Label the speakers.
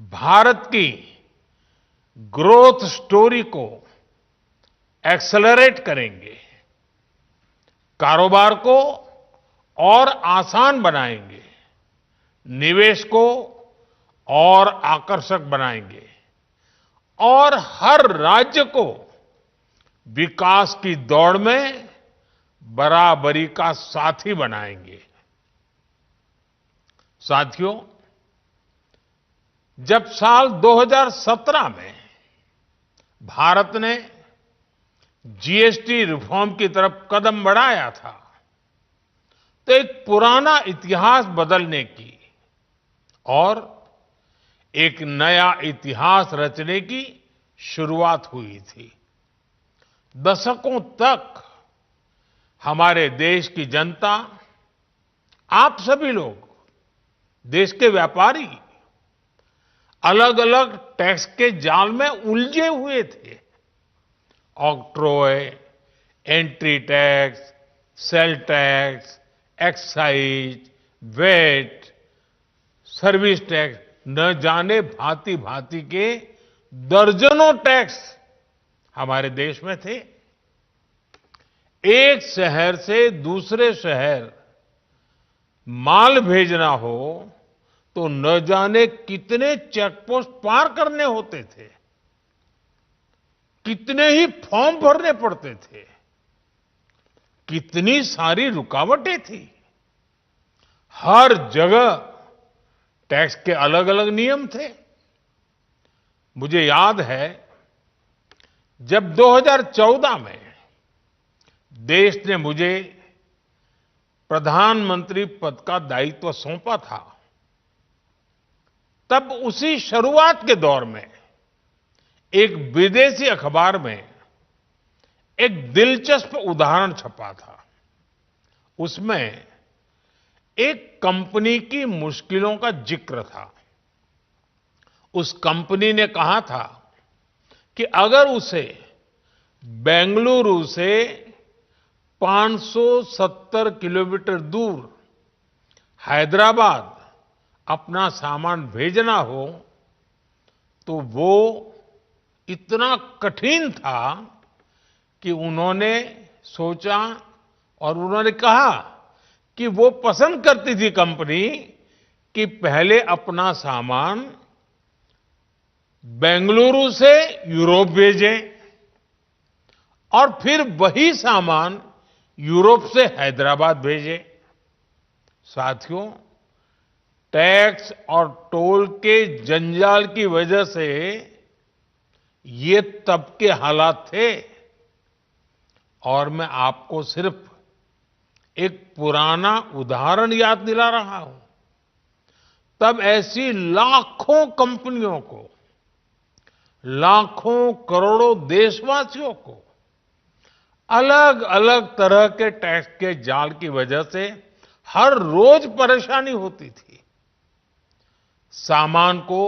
Speaker 1: भारत की growth story को accelerate करेंगे, कारोबार को और आसान बनाएंगे, निवेश को और आकर्षक बनाएंगे और हर राज्य को विकास की दौड़ में बराबरी का साथी बनाएंगे। साथियों, जब साल 2017 में भारत ने जीएसटी रिफॉर्म की तरफ कदम बढ़ाया था, तो एक पुराना इतिहास बदलने की और एक नया इतिहास रचने की शुरुआत हुई थी। दशकों तक हमारे देश की जनता, आप सभी लोग, देश के व्यापारी अलग अलग टैक्स के जाल में उलझे हुए थे। Octroi, entry tax, sale tax, excise, VAT, service tax, न जाने भांति भांति के दर्जनों टैक्स हमारे देश में थे। एक शहर से दूसरे शहर माल भेजना हो तो न जाने कितने चेकपोस्ट पार करने होते थे, कितने ही फॉर्म भरने पड़ते थे, कितनी सारी रुकावटें थी। हर जगह टैक्स के अलग अलग नियम थे। मुझे याद है, जब 2014 में देश ने मुझे प्रधानमंत्री पद का दायित्व सौंपा था, तब उसी शुरुआत के दौर में एक विदेशी अखबार में एक दिलचस्प उदाहरण छपा था। उसमें एक कंपनी की मुश्किलों का जिक्र था। उस कंपनी ने कहा था कि अगर उसे बेंगलुरु से 570 किलोमीटर दूर हैदराबाद अपना सामान भेजना हो तो वो इतना कठिन था कि उन्होंने सोचा और उन्होंने कहा कि वो पसंद करती थी कंपनी कि पहले अपना सामान बेंगलुरु से यूरोप भेजे और फिर वही सामान यूरोप से हैदराबाद भेजे। साथियों, टैक्स और टोल के जंजाल की वजह से ये तब के हालात थे और मैं आपको सिर्फ एक पुराना उदाहरण याद दिला रहा हूं। तब ऐसी लाखों कंपनियों को, लाखों करोड़ों देशवासियों को अलग अलग तरह के टैक्स के जाल की वजह से हर रोज परेशानी होती थी। सामान को